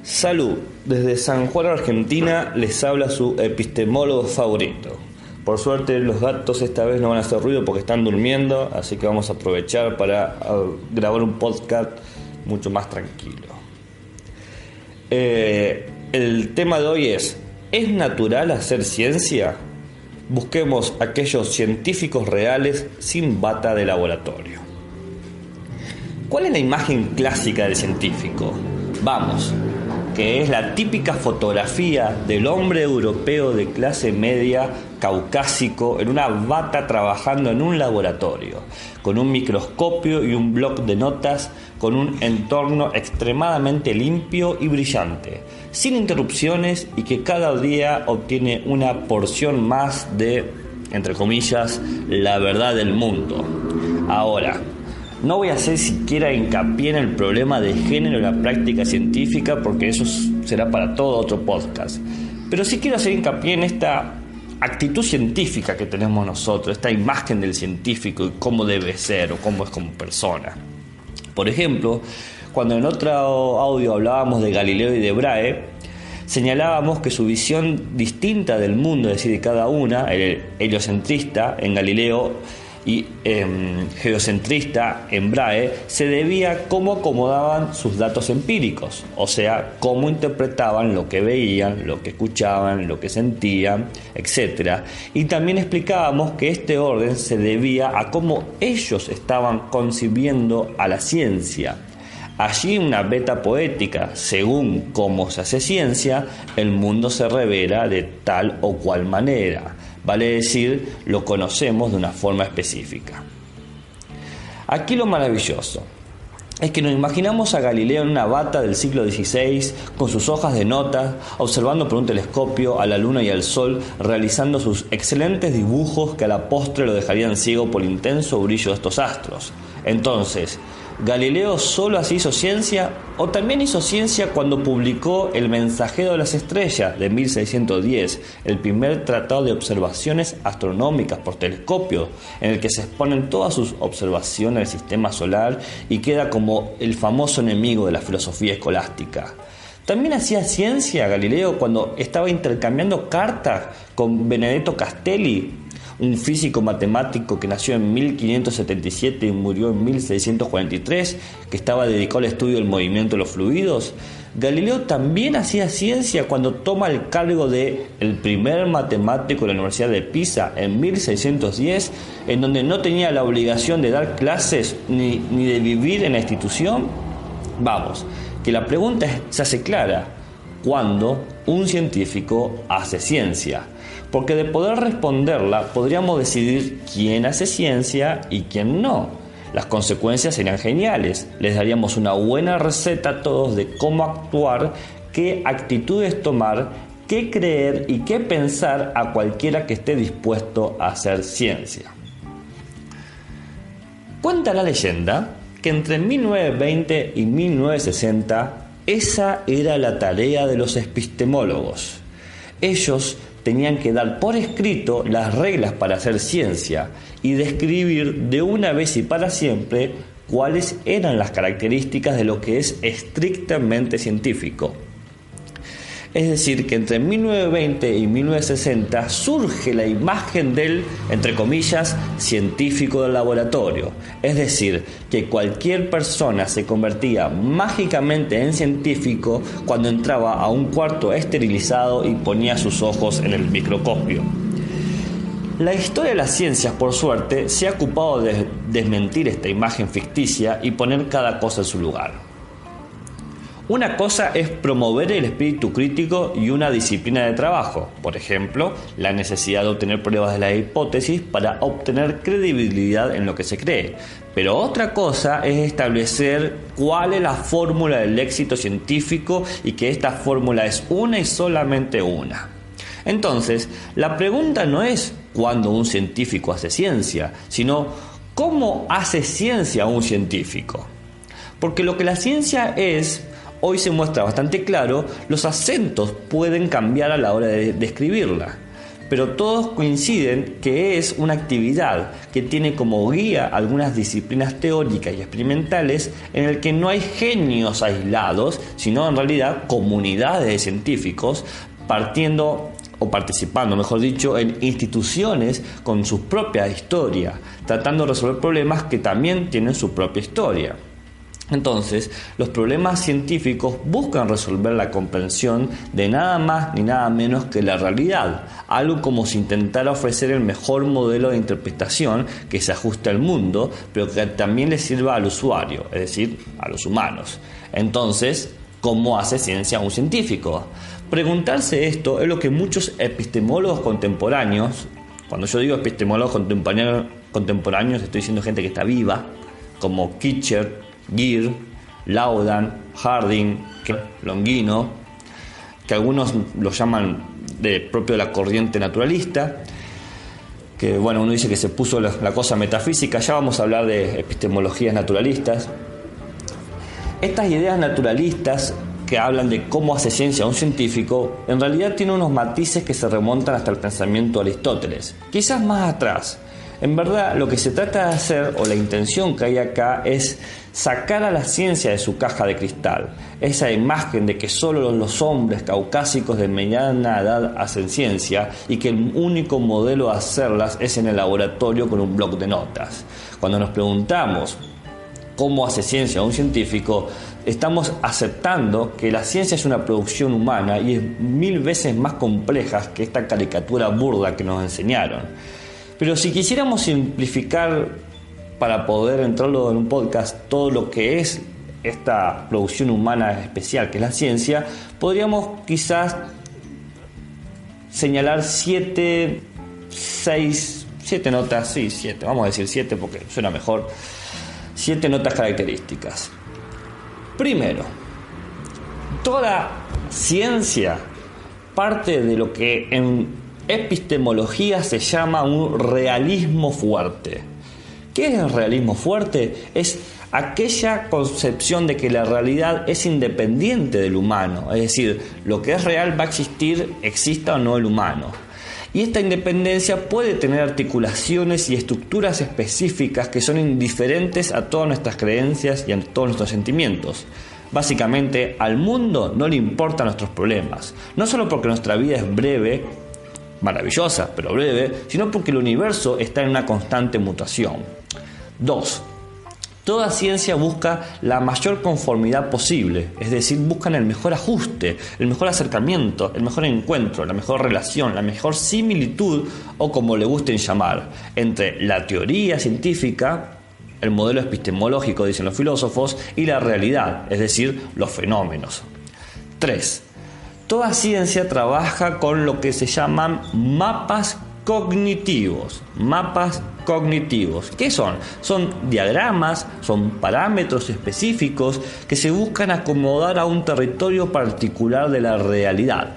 Salud, desde San Juan, Argentina, les habla su epistemólogo favorito. Por suerte los gatos esta vez no van a hacer ruido porque están durmiendo, así que vamos a aprovechar para grabar un podcast mucho más tranquilo. El tema de hoy ¿es natural hacer ciencia? Busquemos aquellos científicos reales sin bata de laboratorio. ¿Cuál es la imagen clásica del científico? Vamos, que es la típica fotografía del hombre europeo de clase media caucásico en una bata trabajando en un laboratorio, con un microscopio y un bloc de notas, con un entorno extremadamente limpio y brillante, sin interrupciones y que cada día obtiene una porción más de, entre comillas, la verdad del mundo. Ahora, no voy a hacer siquiera hincapié en el problema de género en la práctica científica porque eso será para todo otro podcast. Pero sí quiero hacer hincapié en esta actitud científica que tenemos nosotros, esta imagen del científico y cómo debe ser o cómo es como persona. Por ejemplo, cuando en otro audio hablábamos de Galileo y de Brahe, señalábamos que su visión distinta del mundo, es decir, de cada una, el heliocentrista en Galileo y geocentrista en Brahe, se debía a cómo acomodaban sus datos empíricos, o sea, cómo interpretaban lo que veían, lo que escuchaban, lo que sentían, etc. Y también explicábamos que este orden se debía a cómo ellos estaban concibiendo a la ciencia. Allí una beta poética, según cómo se hace ciencia, el mundo se revela de tal o cual manera. Vale decir, lo conocemos de una forma específica. Aquí lo maravilloso es que nos imaginamos a Galileo en una bata del siglo XVI, con sus hojas de notas, observando por un telescopio a la luna y al sol, realizando sus excelentes dibujos que a la postre lo dejarían ciego por el intenso brillo de estos astros. Entonces, ¿Galileo solo así hizo ciencia? ¿O también hizo ciencia cuando publicó El Mensajero de las Estrellas de 1610, el primer tratado de observaciones astronómicas por telescopio, en el que se exponen todas sus observaciones del sistema solar y queda como el famoso enemigo de la filosofía escolástica? También hacía ciencia Galileo cuando estaba intercambiando cartas con Benedetto Castelli, un físico matemático que nació en 1577 y murió en 1643, que estaba dedicado al estudio del movimiento de los fluidos. Galileo también hacía ciencia cuando toma el cargo de el primer matemático de la Universidad de Pisa en 1610, en donde no tenía la obligación de dar clases ni de vivir en la institución. Vamos, que la pregunta se hace clara: ¿cuándo un científico hace ciencia? Porque de poder responderla podríamos decidir quién hace ciencia y quién no. Las consecuencias serían geniales. Les daríamos una buena receta a todos de cómo actuar, qué actitudes tomar, qué creer y qué pensar a cualquiera que esté dispuesto a hacer ciencia. Cuenta la leyenda que entre 1920 y 1960 esa era la tarea de los epistemólogos. Ellos tenían que dar por escrito las reglas para hacer ciencia y describir de una vez y para siempre cuáles eran las características de lo que es estrictamente científico. Es decir, que entre 1920 y 1960 surge la imagen del, entre comillas, científico del laboratorio. Es decir, que cualquier persona se convertía mágicamente en científico cuando entraba a un cuarto esterilizado y ponía sus ojos en el microscopio. La historia de las ciencias, por suerte, se ha ocupado de desmentir esta imagen ficticia y poner cada cosa en su lugar. Una cosa es promover el espíritu crítico y una disciplina de trabajo, por ejemplo, la necesidad de obtener pruebas de la hipótesis para obtener credibilidad en lo que se cree. Pero otra cosa es establecer cuál es la fórmula del éxito científico y que esta fórmula es una y solamente una. Entonces, la pregunta no es cuándo un científico hace ciencia, sino cómo hace ciencia un científico. Porque lo que la ciencia es, hoy se muestra bastante claro, los acentos pueden cambiar a la hora de describirla. pero todos coinciden que es una actividad que tiene como guía algunas disciplinas teóricas y experimentales en el que no hay genios aislados, sino en realidad comunidades de científicos partiendo o participando, mejor dicho, en instituciones con su propia historia, tratando de resolver problemas que también tienen su propia historia. Entonces, los problemas científicos buscan resolver la comprensión de nada más ni nada menos que la realidad, algo como si intentara ofrecer el mejor modelo de interpretación que se ajuste al mundo, pero que también le sirva al usuario, es decir, a los humanos. Entonces, ¿cómo hace ciencia un científico? Preguntarse esto es lo que muchos epistemólogos contemporáneos, cuando yo digo epistemólogos contemporáneos estoy diciendo gente que está viva, como Kitcher, Geer, Laudan, Harding, Longino, que algunos lo llaman propio de la corriente naturalista, que bueno, uno dice que se puso la cosa metafísica. Ya vamos a hablar de epistemologías naturalistas. Estas ideas naturalistas que hablan de cómo hace ciencia un científico, en realidad tienen unos matices que se remontan hasta el pensamiento de Aristóteles, quizás más atrás. En verdad, lo que se trata de hacer, o la intención que hay acá, es sacar a la ciencia de su caja de cristal. Esa imagen de que solo los hombres caucásicos de mediana edad hacen ciencia y que el único modelo de hacerlas es en el laboratorio con un bloc de notas. Cuando nos preguntamos cómo hace ciencia un científico, estamos aceptando que la ciencia es una producción humana y es 1000 veces más compleja que esta caricatura burda que nos enseñaron. Pero si quisiéramos simplificar para poder entrarlo en un podcast todo lo que es esta producción humana especial que es la ciencia, podríamos quizás señalar 7 notas, sí, 7, vamos a decir 7 porque suena mejor, 7 notas características. Primero, toda ciencia parte de lo que en epistemología se llama un realismo fuerte. ¿Qué es el realismo fuerte? Es aquella concepción de que la realidad es independiente del humano, es decir, lo que es real va a existir, exista o no el humano. Y esta independencia puede tener articulaciones y estructuras específicas que son indiferentes a todas nuestras creencias y a todos nuestros sentimientos. Básicamente, al mundo no le importan nuestros problemas, no solo porque nuestra vida es breve, maravillosa, pero breve, sino porque el universo está en una constante mutación. 2. Toda ciencia busca la mayor conformidad posible, es decir, buscan el mejor ajuste, el mejor acercamiento, el mejor encuentro, la mejor relación, la mejor similitud, o como le gusten llamar, entre la teoría científica, el modelo epistemológico, dicen los filósofos, y la realidad, es decir, los fenómenos. 3. Toda ciencia trabaja con lo que se llaman mapas cognitivos. Mapas cognitivos. ¿Qué son? Son diagramas, son parámetros específicos que se buscan acomodar a un territorio particular de la realidad.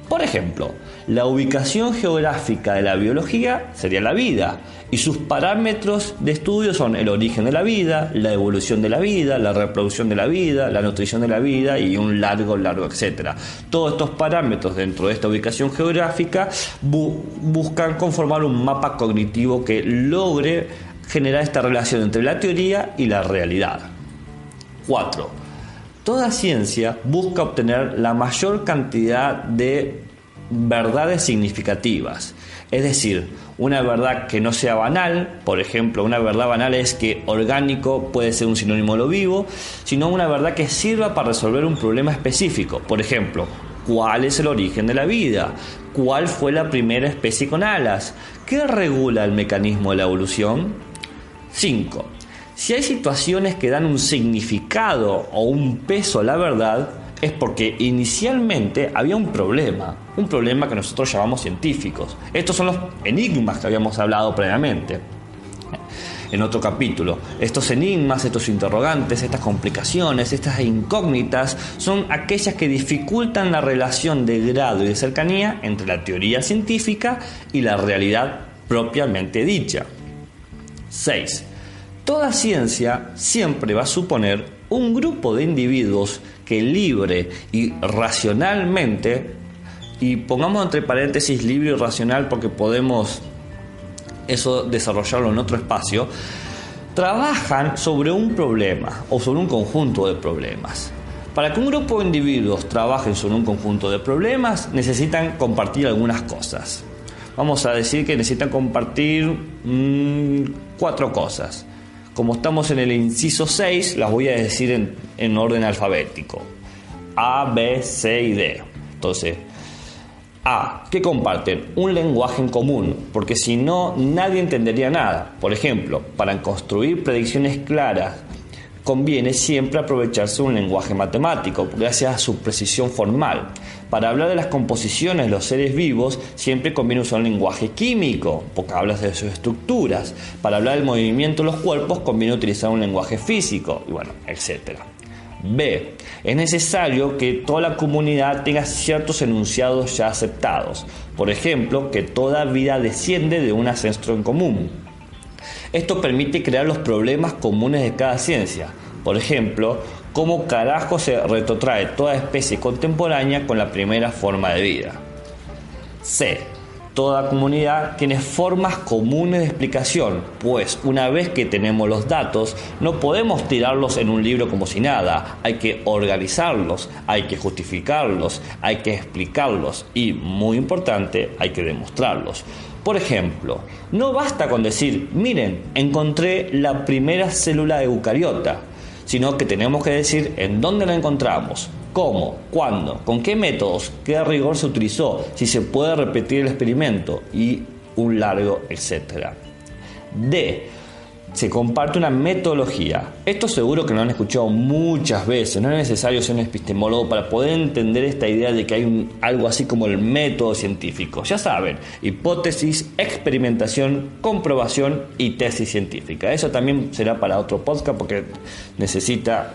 Por ejemplo, la ubicación geográfica de la biología sería la vida, y sus parámetros de estudio son el origen de la vida, la evolución de la vida, la reproducción de la vida, la nutrición de la vida y un largo, etcétera. Todos estos parámetros dentro de esta ubicación geográfica buscan conformar un mapa cognitivo que logre generar esta relación entre la teoría y la realidad. 4. Toda ciencia busca obtener la mayor cantidad de verdades significativas, es decir, una verdad que no sea banal. Por ejemplo, una verdad banal es que orgánico puede ser un sinónimo de lo vivo, sino una verdad que sirva para resolver un problema específico. Por ejemplo, ¿cuál es el origen de la vida? ¿Cuál fue la primera especie con alas? ¿Qué regula el mecanismo de la evolución? 5. Si hay situaciones que dan un significado o un peso a la verdad, es porque inicialmente había un problema que nosotros llamamos científicos. Estos son los enigmas que habíamos hablado previamente en otro capítulo. Estos enigmas, estos interrogantes, estas complicaciones, estas incógnitas son aquellas que dificultan la relación de grado y de cercanía entre la teoría científica y la realidad propiamente dicha. 6. Toda ciencia siempre va a suponer un grupo de individuos que libre y racionalmente y pongamos entre paréntesis libre y racional porque podemos eso desarrollarlo en otro espacio, trabajan sobre un problema o sobre un conjunto de problemas. Para que un grupo de individuos trabajen sobre un conjunto de problemas, necesitan compartir algunas cosas. Vamos a decir que necesitan compartir 4 cosas. Como estamos en el inciso 6, las voy a decir en orden alfabético. A, B, C y D. Entonces, A, ¿qué comparten? Un lenguaje en común, porque si no, nadie entendería nada. Por ejemplo, para construir predicciones claras, conviene siempre aprovecharse de un lenguaje matemático, gracias a su precisión formal. Para hablar de las composiciones de los seres vivos, siempre conviene usar un lenguaje químico, porque hablas de sus estructuras. Para hablar del movimiento de los cuerpos, conviene utilizar un lenguaje físico, y bueno, etc. B. Es necesario que toda la comunidad tenga ciertos enunciados ya aceptados. Por ejemplo, que toda vida desciende de un ancestro en común. Esto permite crear los problemas comunes de cada ciencia. Por ejemplo, ¿cómo carajo se retrotrae toda especie contemporánea con la primera forma de vida? C. Toda comunidad tiene formas comunes de explicación, pues una vez que tenemos los datos, no podemos tirarlos en un libro como si nada. Hay que organizarlos, hay que justificarlos, hay que explicarlos y, muy importante, hay que demostrarlos. Por ejemplo, no basta con decir, miren, encontré la primera célula eucariota, sino que tenemos que decir en dónde la encontramos, cómo, cuándo, con qué métodos, qué rigor se utilizó, si se puede repetir el experimento y un largo etcétera. D. Se comparte una metodología. Esto seguro que lo han escuchado muchas veces. No es necesario ser un epistemólogo para poder entender esta idea de que hay algo así como el método científico. Ya saben, hipótesis, experimentación, comprobación y tesis científica. Eso también será para otro podcast porque necesita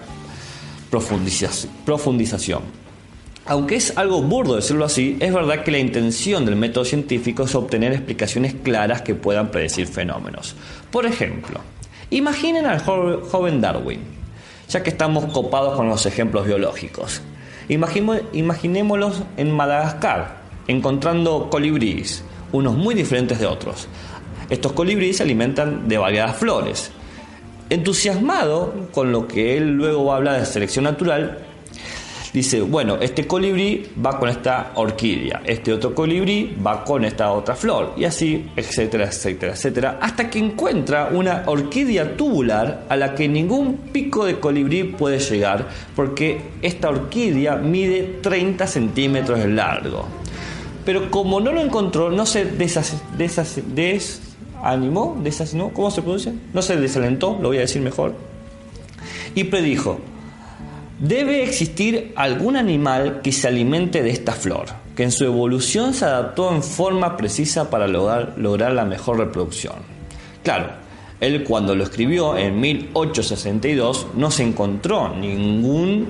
profundización. Aunque es algo burdo decirlo así, es verdad que la intención del método científico es obtener explicaciones claras que puedan predecir fenómenos. Por ejemplo, imaginen al joven Darwin, ya que estamos copados con los ejemplos biológicos. Imaginémoslos en Madagascar, encontrando colibríes, unos muy diferentes de otros. Estos colibríes se alimentan de variadas flores. Entusiasmado con lo que él luego va a hablar de selección natural, dice, bueno, este colibrí va con esta orquídea, este otro colibrí va con esta otra flor, y así, etcétera, etcétera, etcétera, hasta que encuentra una orquídea tubular a la que ningún pico de colibrí puede llegar, porque esta orquídea mide 30 centímetros de largo. Pero como no lo encontró, no se desanimó, ¿cómo se produce? No se desalentó, lo voy a decir mejor, y predijo: debe existir algún animal que se alimente de esta flor, que en su evolución se adaptó en forma precisa para lograr la mejor reproducción. Claro, él cuando lo escribió en 1862 no se encontró ningún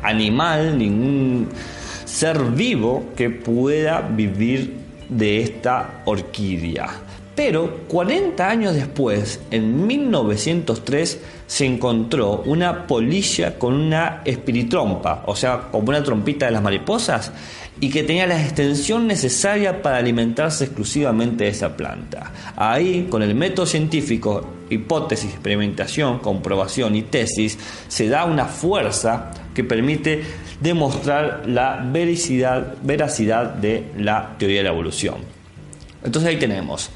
animal, ningún ser vivo que pueda vivir de esta orquídea. Pero 40 años después, en 1903, se encontró una polilla con una espiritrompa, o sea, como una trompita de las mariposas, y que tenía la extensión necesaria para alimentarse exclusivamente de esa planta. Ahí, con el método científico, hipótesis, experimentación, comprobación y tesis, se da una fuerza que permite demostrar la veracidad de la teoría de la evolución. Entonces ahí tenemos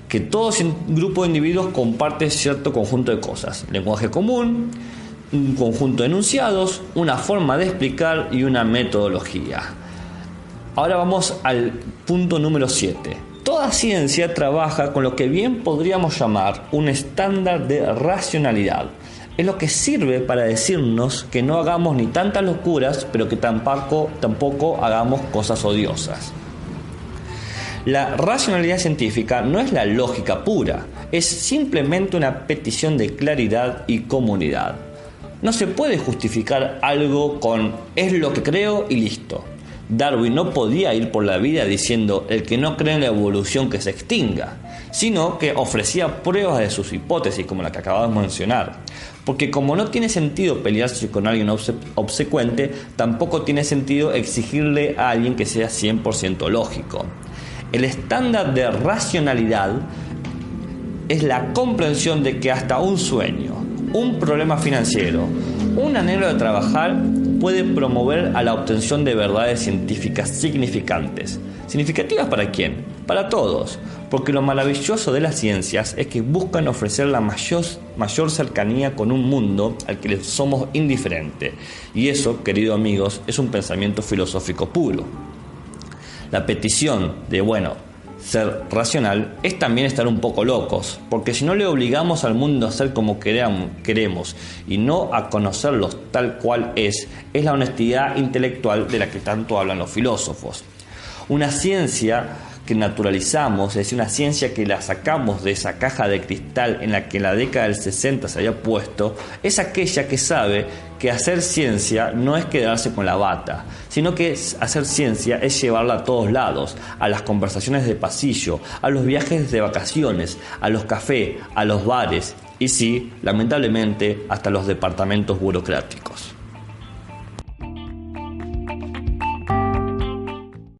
que todo grupo de individuos comparte cierto conjunto de cosas: lenguaje común, un conjunto de enunciados, una forma de explicar y una metodología. Ahora vamos al punto número 7. Toda ciencia trabaja con lo que bien podríamos llamar un estándar de racionalidad. Es lo que sirve para decirnos que no hagamos ni tantas locuras, pero que tampoco hagamos cosas odiosas. La racionalidad científica no es la lógica pura, es simplemente una petición de claridad y comunidad. No se puede justificar algo con "es lo que creo y listo". Darwin no podía ir por la vida diciendo "el que no cree en la evolución que se extinga". sino que ofrecía pruebas de sus hipótesis, como la que acabamos de mencionar. Porque como no tiene sentido pelearse con alguien obsecuente, tampoco tiene sentido exigirle a alguien que sea 100% lógico. El estándar de racionalidad es la comprensión de que hasta un sueño, un problema financiero, un anhelo de trabajar puede promover a la obtención de verdades científicas significantes. ¿Significativas para quién? Para todos, porque lo maravilloso de las ciencias es que buscan ofrecer la mayor cercanía con un mundo al que les somos indiferentes. Y eso, queridos amigos, es un pensamiento filosófico puro. La petición de, ser racional es también estar un poco locos, porque si no le obligamos al mundo a ser como queremos y no a conocerlos tal cual es la honestidad intelectual de la que tanto hablan los filósofos. Una ciencia que naturalizamos, es decir, una ciencia que la sacamos de esa caja de cristal en la que en la década del 60 se había puesto, es aquella que sabe que hacer ciencia no es quedarse con la bata, sino que hacer ciencia es llevarla a todos lados, a las conversaciones de pasillo, a los viajes de vacaciones, a los cafés, a los bares y sí, lamentablemente, hasta los departamentos burocráticos.